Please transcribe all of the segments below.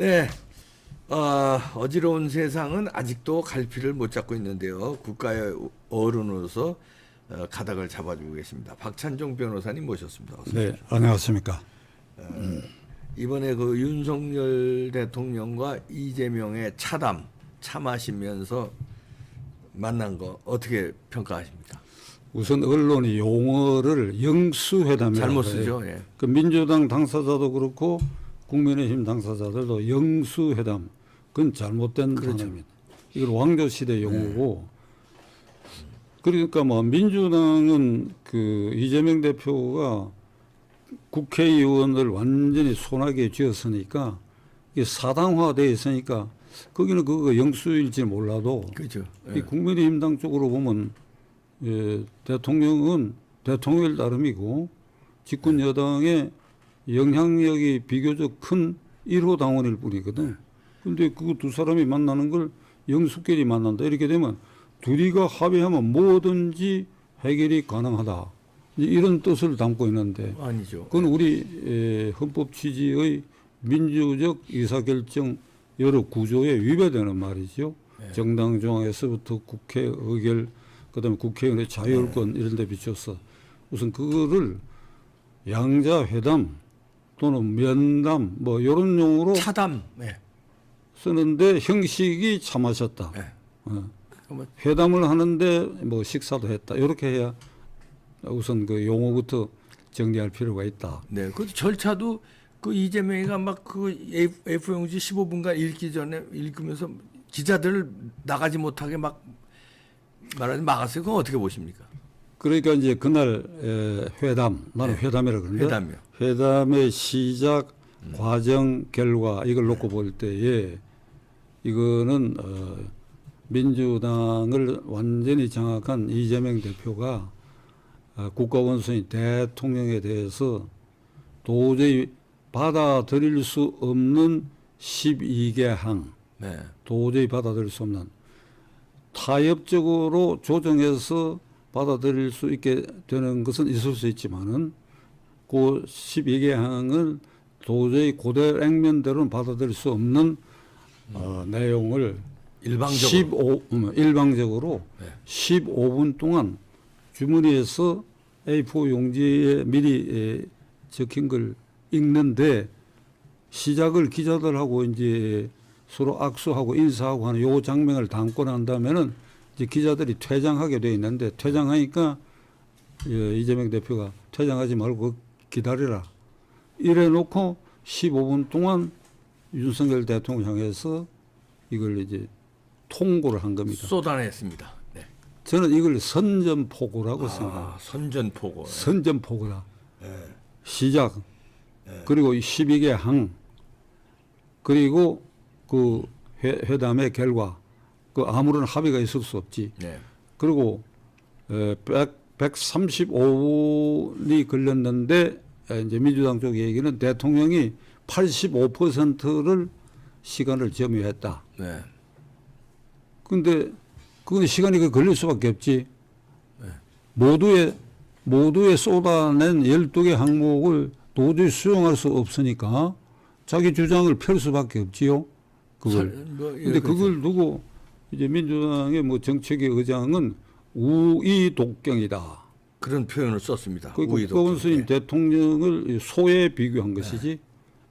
네, 어지러운 세상은 아직도 갈피를 못 잡고 있는데요. 국가의 어른으로서 가닥을 잡아주고 계십니다. 박찬종 변호사님 모셨습니다. 어서 네, 오십시오. 안녕하십니까. 이번에 그 윤석열 대통령과 이재명의 참하시면서 만난 거 어떻게 평가하십니까? 우선 언론이 용어를 영수회담이라고 잘못 해요. 쓰죠. 예. 그 민주당 당사자도 그렇고 국민의힘 당사자들도 영수회담, 그건 잘못된 그렇죠. 단어입니다. 이걸 왕조시대 용어고, 그러니까 뭐 민주당은 그 이재명 대표가 국회의원을 완전히 손아귀에 쥐었으니까 이게 사당화되어 있으니까 거기는 그거 영수일지 몰라도 그렇죠. 이 예. 국민의힘 당 쪽으로 보면 대통령은 대통령일 따름이고 집권 여당의 영향력이 비교적 큰 1호 당원일 뿐이거든. 근데 그 두 사람이 만나는 걸 영수끼리 만난다. 이렇게 되면 둘이가 합의하면 뭐든지 해결이 가능하다. 이런 뜻을 담고 있는데 아니죠. 그건 우리 헌법 취지의 민주적 의사결정 여러 구조에 위배되는 말이죠. 네. 정당 조항에서부터 국회 의결, 그다음에 국회의원의 자율권 이런 데 비춰서 우선 그거를 양자 회담 또는 면담 뭐 이런 용어로 차담. 예. 쓰는데 형식이 참하셨다. 예. 그러면 회담을 하는데 뭐 식사도 했다. 이렇게 해야 우선 그 용어부터 정리할 필요가 있다. 네, 그 절차도 그 이재명이가 막 그 A4용지 15분간 읽기 전에 읽으면서 기자들을 나가지 못하게 막 말하지 막았어요. 그건 어떻게 보십니까? 그러니까 이제 그날 회담, 나는 네. 회담이라 그러는데 회담이요. 회담의 시작, 과정, 결과 이걸 놓고 볼 때에 이거는 민주당을 완전히 장악한 이재명 대표가 국가원수인 대통령에 대해서 도저히 받아들일 수 없는 12개 항, 네. 도저히 받아들일 수 없는 타협적으로 조정해서 받아들일 수 있게 되는 것은 있을 수 있지만은 그 12개 항을 도저히 고대 액면대로는 받아들일 수 없는 내용을 일방적으로 네. 15분 동안 주머니에서 A4 용지에 미리 적힌 걸 읽는데 시작을 기자들하고 이제 서로 악수하고 인사하고 하는 요 장면을 담고 난 다음에는 이제 기자들이 퇴장하게 돼 있는데 퇴장하니까 이재명 대표가 퇴장하지 말고 기다리라. 이래 놓고 15분 동안 윤석열 대통령 향해서 이걸 이제 통보를 한 겁니다. 쏟아냈습니다. 네. 저는 이걸 선전포고라고 생각합니다. 선전포고. 선전포고다. 시작. 그리고 12개 항. 그리고 그 회담의 결과. 그 아무런 합의가 있을 수 없지. 네. 그리고 135분이 걸렸는데 이제 민주당 쪽 얘기는 대통령이 85%를 시간을 점유했다. 네. 근데 그건 시간이 걸릴 수밖에 없지. 모두의 쏟아낸 12개 항목을 도저히 수용할 수 없으니까 자기 주장을 펼 수밖에 없지요. 그걸. 근데 그걸 두고 이제 민주당의 뭐 정책의 의장은 우이독경이다. 그런 표현을 썼습니다. 그 국가원수인 대통령을 소에 비교한 것이지.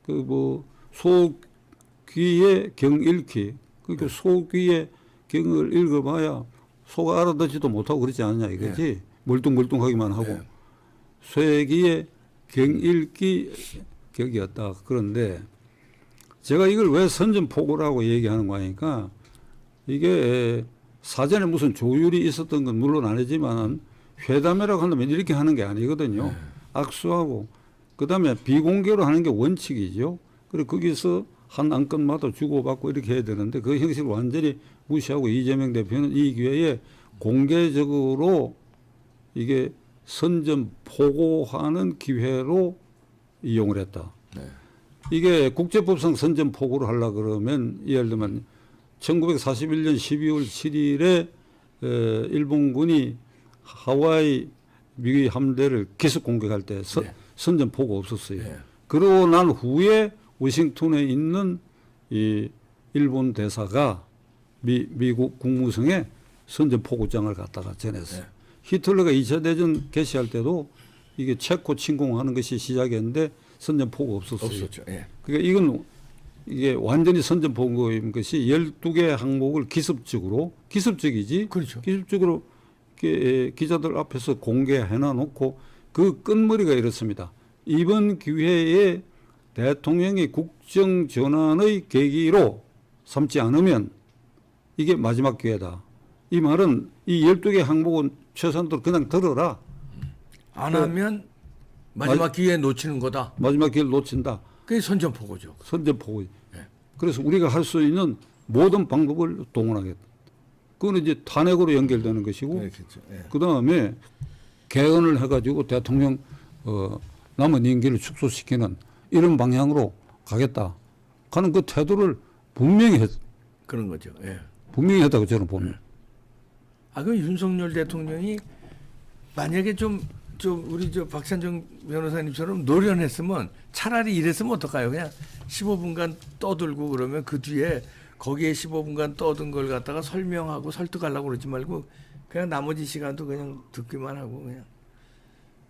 그 뭐 소귀의 경 읽기. 그러니까 소귀의 경을 읽어봐야 소가 알아듣지도 못하고 그러지 않느냐 이거지. 멀뚱멀뚱하기만 하고. 쇠기의 경 읽기 격이었다. 그런데 제가 이걸 왜 선전포고라고 얘기하는 거니까 이게 사전에 무슨 조율이 있었던 건 물론 아니지만 회담이라고 한다면 이렇게 하는 게 아니거든요. 악수하고 그다음에 비공개로 하는 게 원칙이죠. 그리고 거기서 한 안건마다 주고받고 이렇게 해야 되는데 그 형식을 완전히 무시하고 이재명 대표는 이 기회에 공개적으로 이게 선전포고하는 기회로 이용을 했다. 네. 이게 국제법상 선전포고를 하려고 그러면 예를 들면 1941년 12월 7일에 일본군이 하와이 미국의 함대를 기습 공격할 때 선전포고 없었어요. 네. 그러고 난 후에 워싱턴에 있는 이 일본 대사가 미국 국무성에 선전포고장을 갖다가 전했어요. 네. 히틀러가 2차 대전 개시할 때도 이게 체코 침공하는 것이 시작이었는데 선전포고 없었어요. 없었죠. 예. 그러니까 이게 완전히 선전포고인 것이 12개 항목을 기습적이지. 그렇죠. 기습적으로 이렇게 기자들 앞에서 공개해놔 놓고 그 끝머리가 이렇습니다. 이번 기회에 대통령이 국정 전환의 계기로 삼지 않으면 이게 마지막 기회다. 이 말은 이 12개 항목은 최소한도로 그냥 들어라. 안 하면 마지막 기회 놓치는 거다. 마지막 기회를 놓친다. 그게 선전포고죠. 선전포고. 네. 그래서 우리가 할 수 있는 모든 방법을 동원하겠다. 그건 이제 탄핵으로 연결되는 것이고, 그렇겠죠. 예. 그 다음에 개헌을 해가지고 대통령 남은 임기를 축소시키는 이런 방향으로 가겠다 하는 그 태도를 분명히 그런 거죠. 예. 분명히 했다고 저는 봅니다. 아, 그럼 윤석열 대통령이 만약에 좀 우리 박찬정 변호사님처럼 노련했으면 차라리 이랬으면 어떨까요? 그냥 15분간 떠들고 그러면 그 뒤에 거기에 15분간 떠든 걸 갖다가 설명하고 설득하려고 그러지 말고 그냥 나머지 시간도 그냥 듣기만 하고 그냥.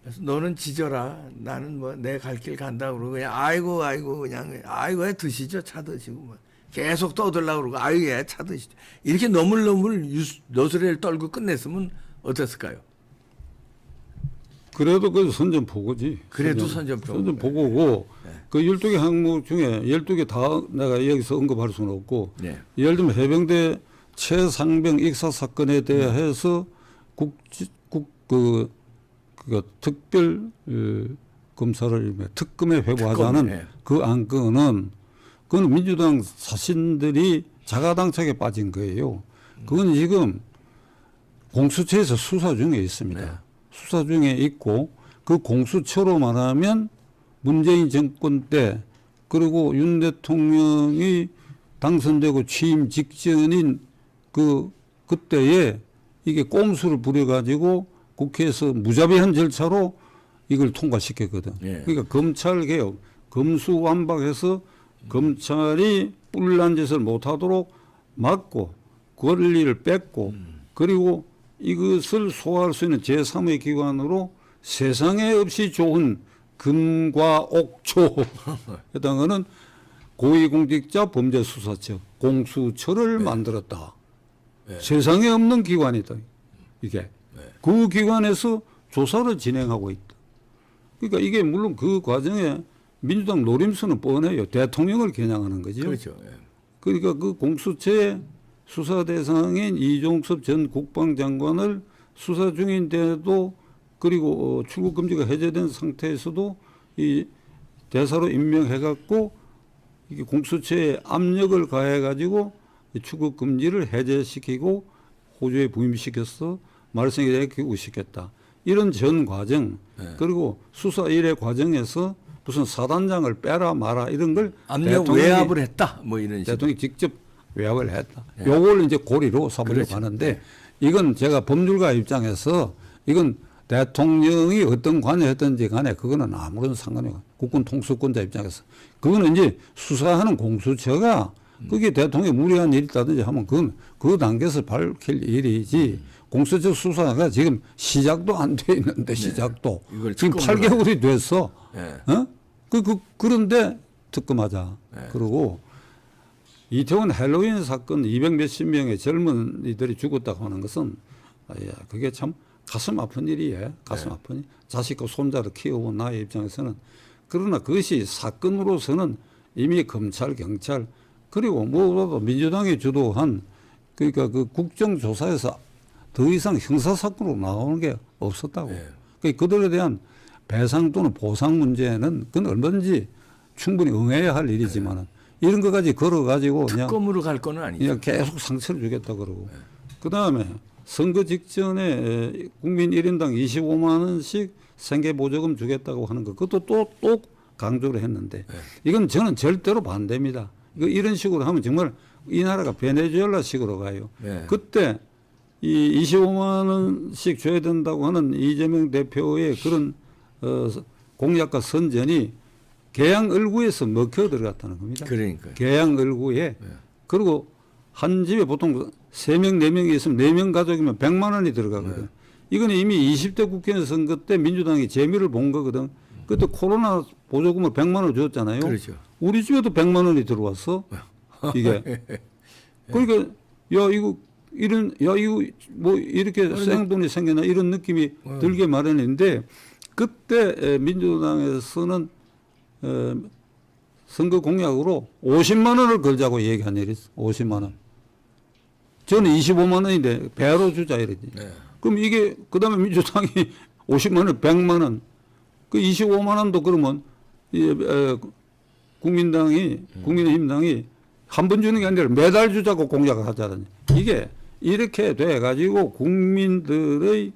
그래서 너는 지져라. 나는 뭐 내 갈 길 간다 그러고 그냥 아이고 그냥 아이고 해 드시죠. 차 드시고 뭐. 계속 떠들려고 그러고 아이고 예, 차 드시죠. 이렇게 너물너물 너스레를 떨고 끝냈으면 어땠을까요? 그래도 그 선전포고지. 그래도 선전포고. 선전포고고 네. 그 12개 항목 중에 12개 다 내가 여기서 언급할 수는 없고 네. 예를 들면 해병대 최상병 익사 사건에 대해서 그 특별 검사를 특검에 회부하자는 네. 그 안건은 그건 민주당 사신들이 자가당착에 빠진 거예요. 그건 지금 공수처에서 수사 중에 있습니다. 네. 수사 중에 있고 그 공수처로 말하면 문재인 정권 때 그리고 윤 대통령이 당선되고 취임 직전인 그때에 이게 꼼수를 부려가지고 국회에서 무자비한 절차로 이걸 통과시켰거든. 예. 그러니까 검찰 개혁, 검수완박해서 검찰이 뿔난 짓을 못하도록 막고 권리를 뺏고 그리고 이것을 소화할 수 있는 제3의 기관으로 세상에 없이 좋은 금과 옥초에 해당하는 고위공직자 범죄수사처 공수처를 만들었다. 네. 세상에 없는 기관이다. 이게. 네. 그 기관에서 조사를 진행하고 있다. 그러니까 이게 물론 그 과정에 민주당 노림수는 뻔해요. 대통령을 겨냥하는 거죠. 그렇죠. 예. 그러니까 그 공수처의 수사 대상인 이종섭 전 국방장관을 수사 중인데도 그리고 출국 금지가 해제된 상태에서도 이 대사로 임명해갖고 이게 공수처에 압력을 가해가지고 출국 금지를 해제시키고 호주에 부임시켜서 말썽에 귀국시켰다. 이런 전 과정 네. 그리고 수사 일의 과정에서 무슨 사단장을 빼라 마라 이런 걸 압력 외압을 했다. 뭐 이런 식으로. 대통령이 직접 외압을 했다. 네. 요걸 이제 고리로 삼으려고 그렇죠. 하는데 이건 제가 법률가 입장에서 이건 대통령이 어떤 관여했든지 간에 그거는 아무런 상관이 없어요. 국군 통수권자 입장에서. 그거는 이제 수사하는 공수처가 그게 대통령이 무리한 일이 있다든지 하면 그건 그 단계에서 밝힐 일이지 공수처 수사가 지금 시작도 안 돼 있는데 시작도. 이걸 지금 특검으로 8개월이 됐어. 예. 어? 그런데 특검하자. 그러고 이태원 헬로윈 사건 200 몇십 명의 젊은이들이 죽었다고 하는 것은 그게 참 가슴 아픈 일이에요. 가슴 아픈 일. 자식과 손자를 키워본 나의 입장에서는. 그러나 그것이 사건으로서는 이미 검찰, 경찰 그리고 무엇보다도 민주당이 주도한 그러니까 그 국정조사에서 더 이상 형사사건으로 나오는 게 없었다고. 네. 그러니까 그들에 대한 배상 또는 보상 문제는 그건 얼마든지 충분히 응해야 할 일이지만은 이런 것까지 걸어가지고 그냥 특검으로 갈 거는 아니죠. 그냥 계속 상처를 주겠다 그러고. 그 다음에 선거 직전에 국민 1인당 25만 원씩 생계보조금 주겠다고 하는 거 그것도 또 강조를 했는데 이건 저는 절대로 반대입니다. 이런 식으로 하면 정말 이 나라가 베네수엘라식으로 가요. 네. 그때 이 25만 원씩 줘야 된다고 하는 이재명 대표의 그런 공약과 선전이 계양 을구에서 먹혀 들어갔다는 겁니다. 그러니까. 계양 을구에. 그리고 한 집에 보통 3명, 4명이 있으면 4명 가족이면 100만 원이 들어가거든. 이거는 이미 20대 국회의원 선거 때 민주당이 재미를 본 거거든. 그때 코로나 보조금을 100만 원을 줬잖아요. 그렇죠. 우리 집에도 100만 원이 들어왔어. 이게. 그러니까 이거 뭐 이렇게 생돈이 생겨나 이런 느낌이 들게 마련인데 그때 민주당에서는 선거 공약으로 50만 원을 걸자고 얘기한 일이 있어. 50만 원. 저는 25만 원인데 배로 주자 이러지. 네. 그럼 이게 그다음에 민주당이 50만 원, 100만 원. 그 25만 원도 그러면 국민의힘당이 한 번 주는 게 아니라 매달 주자고 공약을 하자니. 이게 이렇게 돼 가지고 국민들의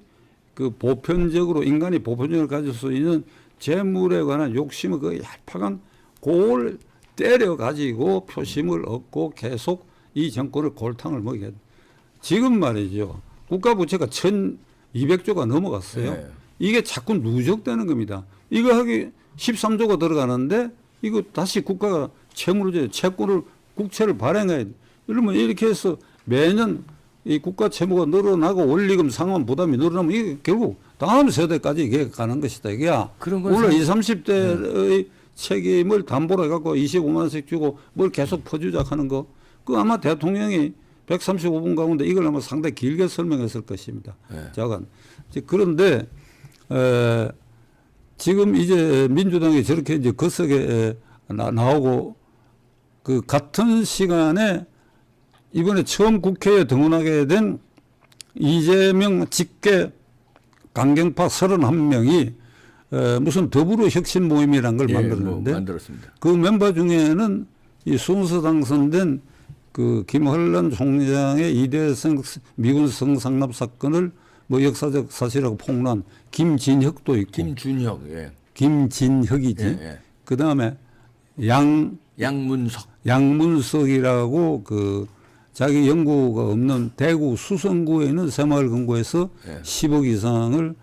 그 보편적으로 인간이 보편적으로 가질 수 있는 재물에 관한 욕심을 그 얄팍한 그걸 때려 가지고 표심을 얻고 계속 이 정권을 골탕을 먹여야 돼. 지금 말이죠. 국가 부채가 1,200조가 넘어갔어요. 네. 이게 자꾸 누적되는 겁니다. 이거 하기 13조가 들어가는데 이거 다시 국가가 채권을 국채를 발행해야 돼. 이러면 이렇게 해서 매년 이 국가 채무가 늘어나고 원리금 상환 부담이 늘어나면 이게 결국 다음 세대까지 이게 가는 것이다. 이게야. 그런 건 원래 20, 30대의 책임을 담보로 해갖고 25만 원씩 주고 뭘 계속 퍼주자 하는 거. 그 아마 대통령이 135분 가운데 이걸 아마 상당히 길게 설명했을 것입니다. 네. 자간. 그런데 지금 이제 민주당이 저렇게 이제 거석에 나오고 그 같은 시간에 이번에 처음 국회에 등원하게 된 이재명 직계 강경파 31명이 무슨 더불어혁신 모임이라는 걸 만들었는데 만들었습니다. 그 멤버 중에는 이 순서 당선된 그 김헌란 총장의 이대성 미군 성상납 사건을 뭐 역사적 사실하고 폭로한 김진혁도 있고 김준혁, 예. 김진혁이지. 예, 예. 그 다음에 양문석이라고 그 자기 연구가 없는 대구 수성구에 있는 새마을금고에서 예. 10억 이상을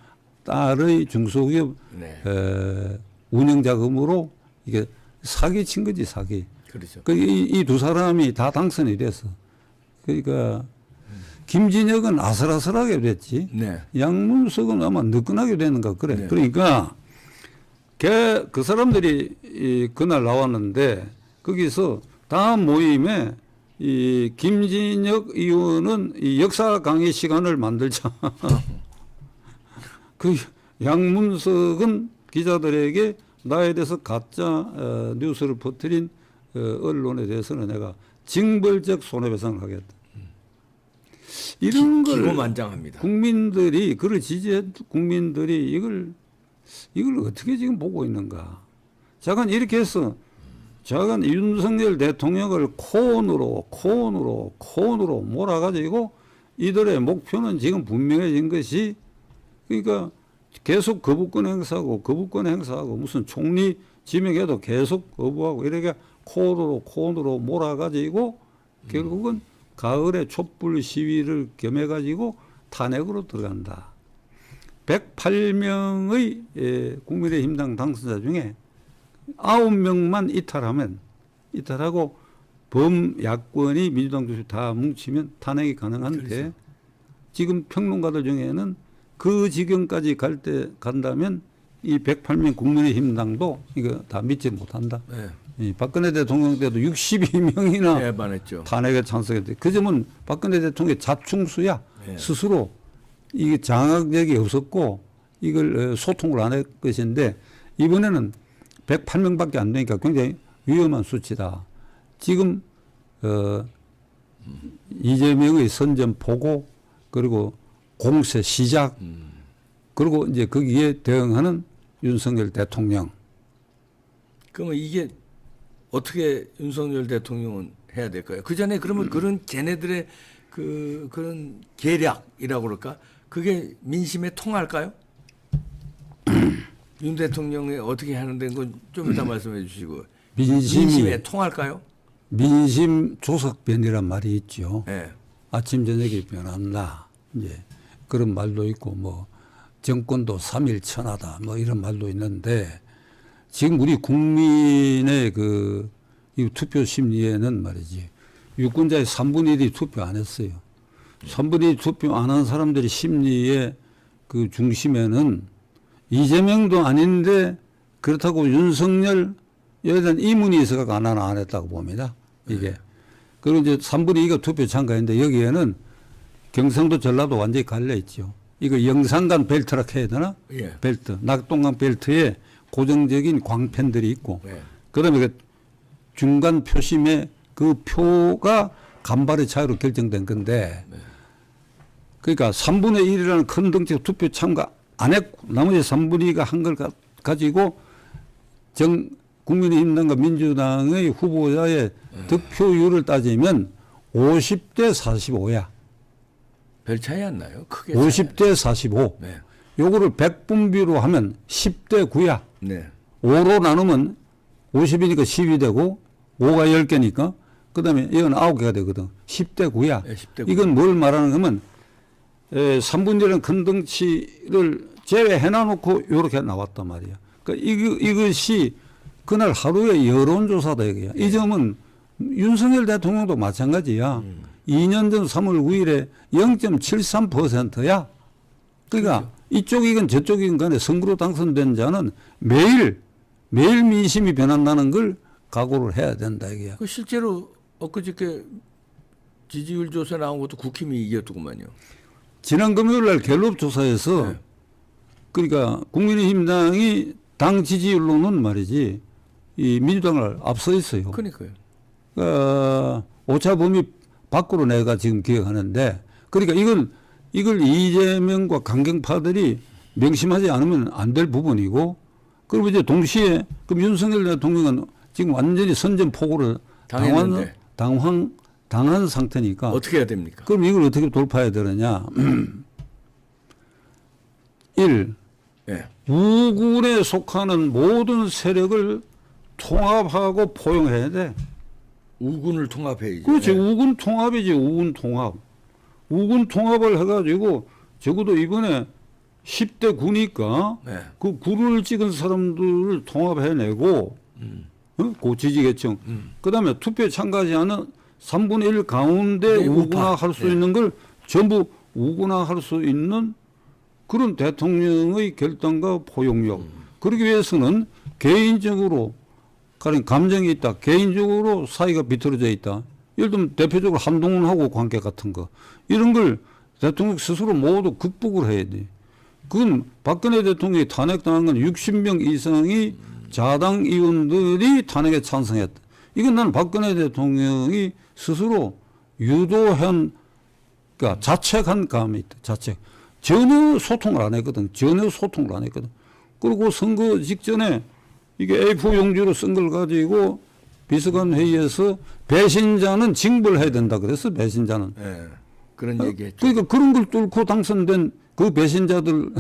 딸의 중소기업 네. 운영 자금으로 이게 사기 친 거지 사기. 그렇죠. 이 두 사람이 다 당선이 됐어. 그러니까 김진혁은 아슬아슬하게 됐지. 네. 양문석은 아마 느슨하게 되는가 그래. 네. 그러니까 그 사람들이 그날 나왔는데 거기서 다음 모임에 이 김진혁 의원은 이 역사 강의 시간을 만들자. 그 양문석은 기자들에게 나에 대해서 가짜 뉴스를 퍼뜨린 언론에 대해서는 내가 징벌적 손해배상을 하겠다. 이런 걸 기고만장합니다. 국민들이 그를 지지한 국민들이 이걸 어떻게 지금 보고 있는가? 잠깐 이렇게 해서 잠깐 윤석열 대통령을 코온으로 몰아가지고 이들의 목표는 지금 분명해진 것이 그러니까 계속 거부권 행사하고 무슨 총리 지명해도 계속 거부하고 이렇게 코온으로 몰아가지고 결국은 가을에 촛불 시위를 겸해가지고 탄핵으로 들어간다. 108명의 국민의힘당 당선자 중에 9명만 이탈하고 범야권이 민주당 주식 다 뭉치면 탄핵이 가능한데 그렇죠. 지금 평론가들 중에는 그 지경까지 간다면 이 108명 국민의힘당도 이거 다 믿지 못한다. 네. 이 박근혜 대통령 때도 62명이나 해반했죠. 탄핵에 찬성했대. 그 점은 박근혜 대통령의 자충수야. 네. 스스로 이게 장악력이 없었고 이걸 소통을 안 할 것인데 이번에는 108명밖에 안 되니까 굉장히 위험한 수치다. 지금 이재명의 선전포고 그리고 공세 시작 그리고 이제 거기에 대응하는 윤석열 대통령. 그러면 이게 어떻게 윤석열 대통령은 해야 될까요? 그 전에 그러면 그런 걔네들의 그런 계략이라고 그럴까? 그게 민심에 통할까요? 윤 대통령이 어떻게 하는 데는 건 좀 이따 말씀해 주시고 민심에 통할까요? 민심 조석변이란 말이 있죠. 네. 아침 저녁이 변한다. 이제 그런 말도 있고 뭐 정권도 3일 천하다. 뭐 이런 말도 있는데 지금 우리 국민의 이 투표 심리에는 말이지 유권자의 3분의 1이 투표 안 했어요. 3분의 1 투표 안 한 사람들의 심리의 그 중심에는 이재명도 아닌데 그렇다고 윤석열에 대한 이문이 있어서 안 했다고 봅니다. 이게. 그리고 이제 3분의 2가 투표 참가했는데 여기에는 경상도 전라도 완전히 갈려 있죠. 이거 영산간 벨트라 해야 되나? 예. 벨트. 낙동강 벨트에 고정적인 광팬들이 있고 예. 그다음에 그 중간 표심에 그 표가 간발의 차이로 결정된 건데 그러니까 3분의 1이라는 큰 덩치가 투표 참가 안 했고 나머지 3분의 2가 한 걸 가지고 국민의힘당과 민주당의 후보자의 득표율을 따지면 50대 45야. 별 차이 안 나요. 크게. 50대 45. 네. 요거를 100분비로 하면 10대 9야. 네. 5로 나누면 50이니까 10이 되고 5가 10개니까 그다음에 이건 9개가 되거든. 10대 9야. 네, 10대 9. 이건 뭘 말하는 거면 3분의 1은 큰 덩치를 제외해 놔놓고 이렇게 나왔단 말이야. 그러니까 이것이 그날 하루의 여론조사다 이거야. 이 점은 윤석열 대통령도 마찬가지야. 2년 전 3월 9일에 0.73%야. 그러니까 그렇죠. 이쪽이건 저쪽이건 간에 선거로 당선된 자는 매일 민심이 변한다는 걸 각오를 해야 된다 이게야. 그 실제로 엊그저께 지지율 조사 나온 것도 국힘이 이겼더구만요. 지난 금요일 날 갤럽 조사에서 네. 그러니까 국민의힘당이 당 지지율로는 말이지 이 민주당을 앞서 있어요. 그러니까요. 오차 범위 밖으로 내가 지금 기억하는데 그러니까 이걸 이재명과 강경파들이 명심하지 않으면 안 될 부분이고 그리고 이제 동시에 그럼 윤석열 대통령은 지금 완전히 선전포고를 당했는데. 당한 상태니까 어떻게 해야 됩니까? 그럼 이걸 어떻게 돌파해야 되느냐. 1. 예. 우군에 속하는 모든 세력을 통합하고 포용해야 돼. 우군을 통합해야지. 그렇지. 예. 우군 통합이지. 우군 통합. 우군 통합을 해가지고 적어도 이번에 10대 9니까 네. 그 9를 찍은 사람들을 통합해내고 그 지지계층. 그다음에 투표에 참가하지 않은 3분의 1 가운데 네, 우군화할 수 네. 있는 걸 전부 우군화할 수 있는 그런 대통령의 결단과 포용력. 그러기 위해서는 개인적으로 가령 감정이 있다. 개인적으로 사이가 비틀어져 있다. 예를 들면 대표적으로 한동훈하고 관계 같은 거. 이런 걸 대통령 스스로 모두 극복을 해야 돼. 그건 박근혜 대통령이 탄핵당한 건 60명 이상이 자당 의원들이 탄핵에 찬성했다. 이건 나는 박근혜 대통령이 스스로 유도한, 그러니까 자책한 감이 있다. 자책. 전혀 소통을 안 했거든. 전혀 소통을 안 했거든. 그리고 선거 직전에 이게 A4 용지로 쓴 걸 가지고 비서관 회의에서 배신자는 징벌해야 된다 그랬어. 배신자는. 예. 그런 얘기했죠. 그러니까 그런 걸 뚫고 당선된 그 배신자들이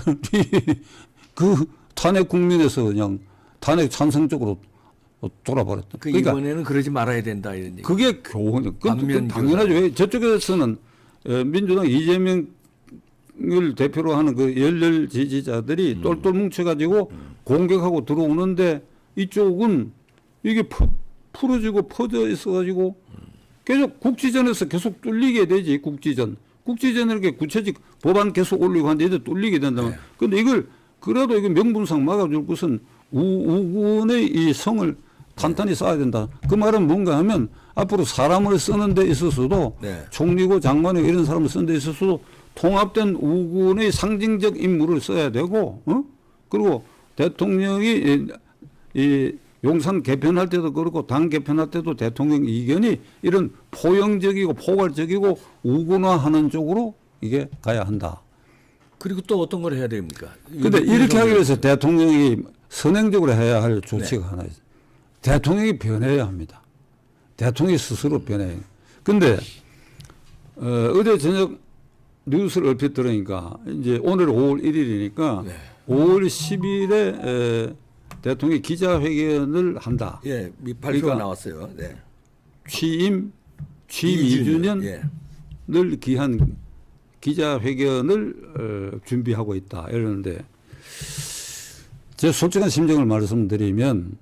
그 탄핵 국민에서 그냥 탄핵 찬성 쪽으로 돌아버렸다. 그러니까 이번에는 그러지 말아야 된다 이런 얘기. 그게 교훈. 반면 당연하죠. 왜 저쪽에서는 민주당 이재명을 대표로 하는 그 열렬 지지자들이 똘똘 뭉쳐가지고 공격하고 들어오는데 이쪽은 이게 풀어지고 퍼져 있어가지고 계속 국지전에서 계속 뚫리게 되지. 국지전을 이렇게 구체적 법안 계속 올리고 하는데 이들 뚫리게 된다면. 근데 이걸 그래도 이거 명분상 막아줄 것은 우군의 이 성을 탄탄히 쌓아야 된다. 그 말은 뭔가 하면 앞으로 사람을 쓰는 데 있어서도 네. 총리고 장관이고 이런 사람을 쓰는 데 있어서도 통합된 우군의 상징적 인물을 써야 되고, 그리고 대통령이 이 용산 개편할 때도 그렇고 당 개편할 때도 대통령 이견이 이런 포용적이고 포괄적이고 우군화하는 쪽으로 이게 가야 한다. 그리고 또 어떤 걸 해야 됩니까? 근데 이렇게 하기 위해서 대통령이 선행적으로 해야 할 조치가 하나 있어요. 대통령이 변해야 합니다. 대통령이 스스로 변해야 해요. 근데 어제 저녁 뉴스를 얼핏 들으니까 이제 오늘 5월 1일이니까 네. 5월 10일에 대통령이 기자회견을 한다. 예, 발표가 그러니까 나왔어요. 네. 취임 2주년을 예. 기한 기자회견을 준비하고 있다. 이러는데 제 솔직한 심정을 말씀드리면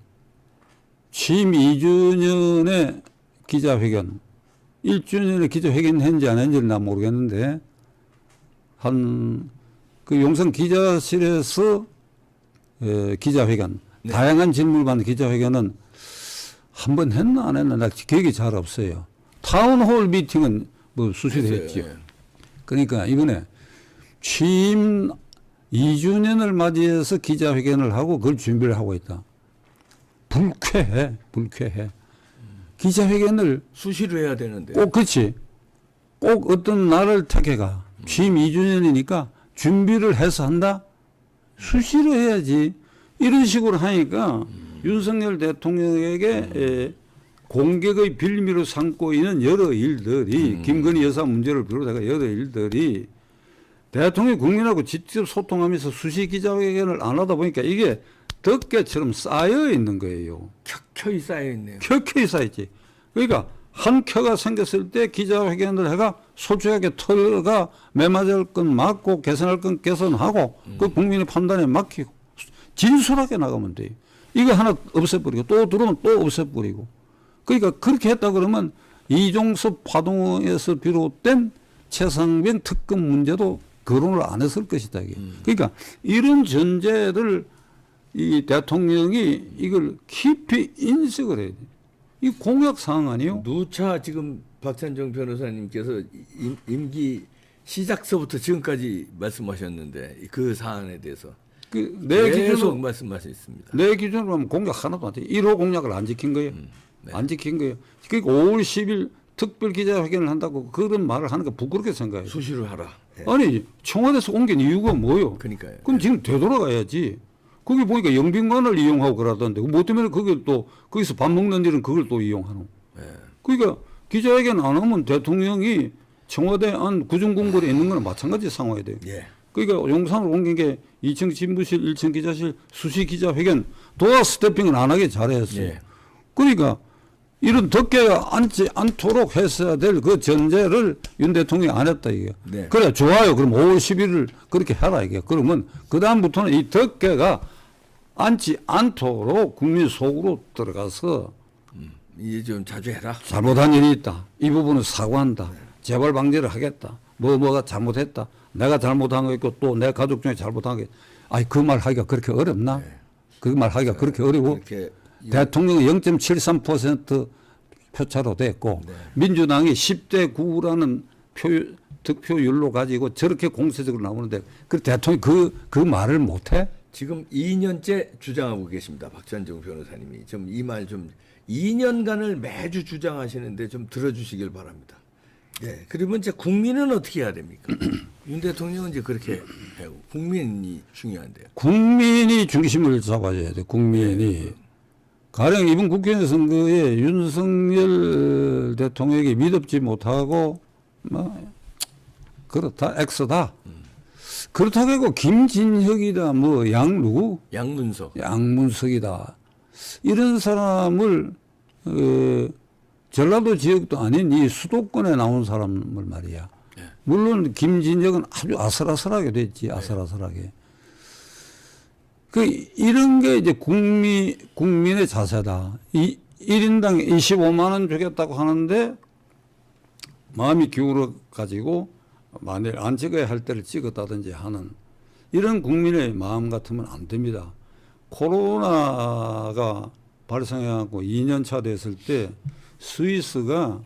취임 2주년의 기자회견, 1주년에 기자회견 했는지 안 했는지는 난 모르겠는데 그 용산 기자실에서 기자회견, 네. 다양한 질문을 받는 기자회견은 한 번 했나 안 했나 나 기억이 잘 없어요. 타운홀 미팅은 뭐 수시로 했죠. 예. 그러니까 이번에 취임 2주년을 맞이해서 기자회견을 하고 그걸 준비를 하고 있다. 불쾌해. 기자회견을 수시로 해야 되는데. 꼭 그렇지. 꼭 어떤 날을 택해가. 취임 2주년이니까 준비를 해서 한다? 수시로 해야지. 이런 식으로 하니까 윤석열 대통령에게 공격의 빌미로 삼고 있는 여러 일들이 김건희 여사 문제를 비롯해서 여러 일들이 대통령이 국민하고 직접 소통하면서 수시 기자회견을 안 하다 보니까 이게 덮개처럼 쌓여 있는 거예요. 켜켜이 쌓여 있네요. 켜켜이 쌓였지. 그러니까 한 켜가 생겼을 때 기자회견을 해가 솔직하게 털가 매맞을 건 맞고 개선할 건 개선하고 그 국민의 판단에 맡기고 진솔하게 나가면 돼요. 이거 하나 없애버리고 또 들어오면 또 없애버리고. 그러니까 그렇게 했다 그러면 이종섭 파동에서 비롯된 최상병 특검 문제도 거론을 안 했을 것이다. 이게. 그러니까 이런 전제를 이 대통령이 이걸 깊이 인식을 해야 돼. 이 공약 사항 아니에요? 누차 지금 박찬정 변호사님께서 임기 시작서부터 지금까지 말씀하셨는데 그 사안에 대해서 내 계속 기준으로 말씀하셨습니다. 내 기준으로 하면 공약 하나도 안 돼. 1호 공약을 안 지킨 거예요. 네. 안 지킨 거예요. 그러니까 5월 10일 특별 기자회견을 한다고 그런 말을 하는 거 부끄럽게 생각해요. 수시로 하라. 예. 아니 청와대에서 옮긴 이유가 뭐예요? 그러니까요. 그럼 지금 되돌아가야지. 거기 보니까 영빈관을 이용하고 그러던데 뭐 때문에 그걸 또 거기서 밥 먹는 일은 그걸 또 이용하노. 예. 그러니까 기자회견 안 하면 대통령이 청와대 안 구중궁궐에 있는 거랑 마찬가지 상황이 돼요. 예. 그러니까 용산을 옮긴 게 2층 집무실, 1층 기자실, 수시 기자회견 도어 스태핑을 안 하게 잘했어요. 예. 그러니까 이런 덮개가 앉지 않도록 했어야 될 그 전제를 윤 대통령이 안 했다 이게. 네. 그래 좋아요. 그럼 5월 10일을 그렇게 해라 이게. 그러면 그 다음부터는 이 덮개가 앉지 않도록 국민 속으로 들어가서 이제 좀 자주 해라. 잘못한 일이 있다. 이 부분은 사과한다. 재발 방지를 하겠다. 뭐가 잘못했다. 내가 잘못한 거 있고 또 내 가족 중에 잘못한 게. 아니 그 말 하기가 그렇게 어렵나? 그 말 하기가 그렇게 어려워? 이렇게 대통령이 0.73% 표차로 됐고 민주당이 10대 9라는 득표율로 가지고 저렇게 공세적으로 나오는데 그 대통령이 그 말을 못해? 지금 2년째 주장하고 계십니다. 박찬정 변호사님이 좀 이 말 좀 2년간을 매주 주장하시는데 좀 들어주시길 바랍니다. 예. 그러면 이제 국민은 어떻게 해야 됩니까? 윤 대통령은 이제 그렇게 해요. 국민이 중요한데요. 국민이 중심을 잡아줘야 돼. 국민이. 가령 이번 국회의원 선거에 윤석열 대통령이 믿업지 못하고 뭐 그렇다 X다. 그렇다고 하고 김진혁이다 뭐 누구? 양문석. 양문석이다. 이런 사람을 전라도 지역도 아닌 이 수도권에 나온 사람을 말이야. 네. 물론 김진혁은 아주 아슬아슬하게 됐지. 아슬아슬하게. 이런 게 이제 국민의 자세다. 1인당 25만 원 주겠다고 하는데 마음이 기울어 가지고 만일 안 찍어야 할 때를 찍었다든지 하는 이런 국민의 마음 같으면 안 됩니다. 코로나가 발생해갖고 2년 차 됐을 때 스위스가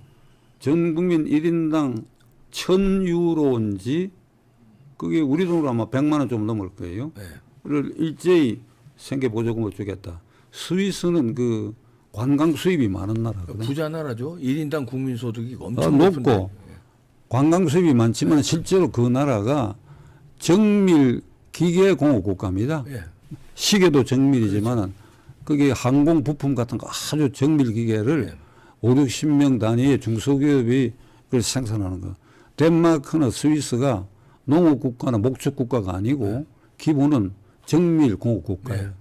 전 국민 1인당 1,000유로인지 그게 우리 돈으로 아마 100만 원 좀 넘을 거예요. 네. 를 일제히 생계 보조금을 주겠다. 스위스는 그 관광 수입이 많은 나라거든. 부자 나라죠. 1인당 국민 소득이 엄청 높은데. 높고 관광 수입이 많지만 실제로 그 나라가 정밀 기계 공업 국가입니다. 예. 시계도 정밀이지만은 그게 항공 부품 같은 거 아주 정밀 기계를 예. 5, 60명 단위의 중소기업이 그걸 생산하는 거. 덴마크나 스위스가 농업 국가나 목축 국가가 아니고 기본은 정밀 공업 국가예요. 네.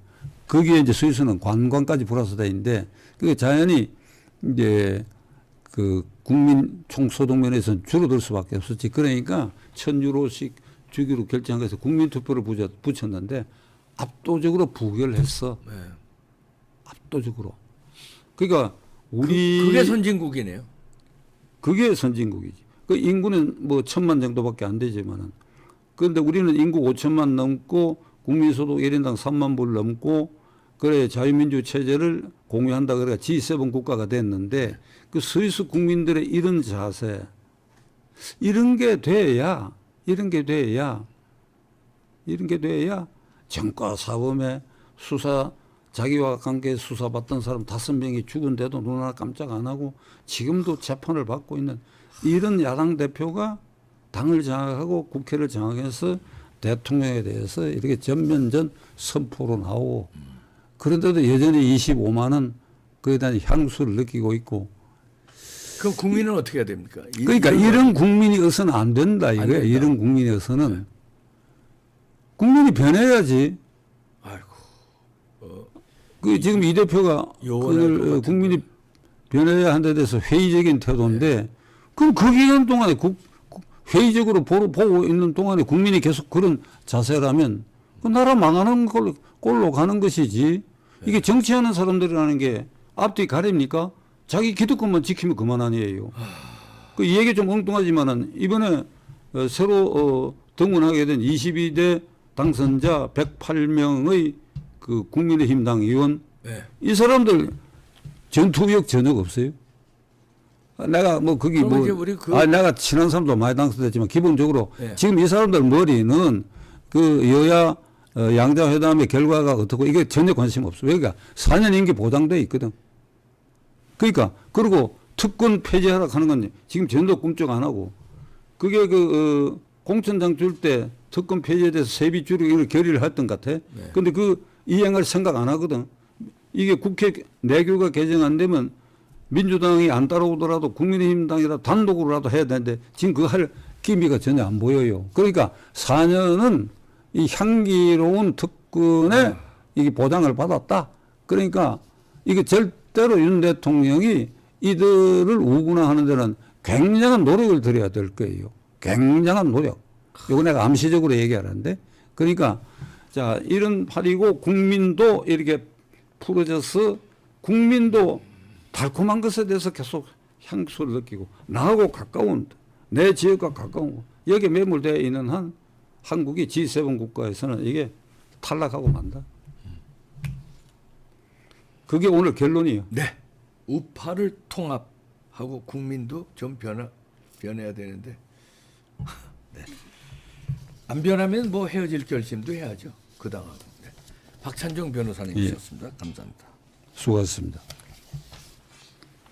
거기에 이제 스위스는 관광까지 플러스 되는데 그게 자연히 이제 그 국민 총소득 면에서는 줄어들 수밖에 없었지. 그러니까 1,000유로씩 주기로 결정해서 국민투표를 붙였는데 압도적으로 부결했어. 네. 압도적으로. 그러니까 우리 그게 선진국이네요. 그게 선진국이지. 그 인구는 뭐 1,000만 정도밖에 안 되지만은 그런데 우리는 인구 5천만 넘고 국민소득 1인당 3만 불 넘고 그래 자유민주 체제를 공유한다 그래 G7 국가가 됐는데 그 스위스 국민들의 이런 자세 이런 게 돼야 정과 사범에 수사 자기와 관계 수사받던 사람 5명이 죽은데도 눈 하나 깜짝 안 하고 지금도 재판을 받고 있는 이런 야당 대표가 당을 장악하고 국회를 장악해서 대통령에 대해서 이렇게 전면전 선포로 나오고 그런데도 여전히 25만 원 그에 대한 향수를 느끼고 있고 그럼 국민은 어떻게 해야 됩니까? 그러니까 이런 국민이 어서는 안 된다 이거야. 된다. 이런 국민이 어서는 국민이 변해야지. 아이고. 그 지금 이 대표가 요원할 것 그걸 같은데. 국민이 변해야 한데 대해서 회의적인 태도인데 그럼 그 기간 동안에 회의적으로 보고 있는 동안에 국민이 계속 그런 자세라면 그 나라 망하는 꼴로 가는 것이지. 이게 정치하는 사람들이라는 게 앞뒤 가립니까? 자기 기득권만 지키면 그만 아니에요. 그 얘기 좀 엉뚱하지만은 이번에 새로 등원하게 된 22대 당선자 108명의 그 국민의힘당 의원 네. 이 사람들 전투력 전혀 없어요. 내가 뭐 거기 그럼 뭐 이제 우리 내가 친한 사람도 많이 당선됐지만 기본적으로 네. 지금 이 사람들 머리는 그 여야 양자회담의 결과가 어떻고 이게 전혀 관심 없어. 왜? 그러니까 4년 임기 보장돼 있거든. 그러니까 그리고 특권 폐지하라 하는 건 지금 전혀 꿈쩍 안 하고 그게 공천장 줄 때 특권 폐지에 대해서 세비 줄이기를 결의를 했던 것 같아. 그런데 그 이행을 생각 안 하거든. 이게 국회 내규가 개정 안 되면 민주당이 안 따라오더라도 국민의힘당이라도 단독으로라도 해야 되는데 지금 그거 할 기미가 전혀 안 보여요. 그러니까 4년은 이 향기로운 특권에 이게 보장을 받았다. 그러니까 이게 절대로 윤 대통령이 이들을 우군화하는 데는 굉장한 노력을 들여야 될 거예요. 굉장한 노력. 이거 내가 암시적으로 얘기하는데 그러니까 자 이런 팔이고 국민도 이렇게 풀어져서 국민도 달콤한 것에 대해서 계속 향수를 느끼고 나하고 가까운 내 지역과 가까운 여기에 매몰되어 있는 한 한국이 G7 국가에서는 이게 탈락하고 만다. 그게 오늘 결론이에요. 네. 우파를 통합하고 국민도 좀 변해야 되는데 네. 안 변하면 뭐 헤어질 결심도 해야죠. 그 당하고. 네. 박찬종 변호사님이셨습니다. 감사합니다. 수고하셨습니다.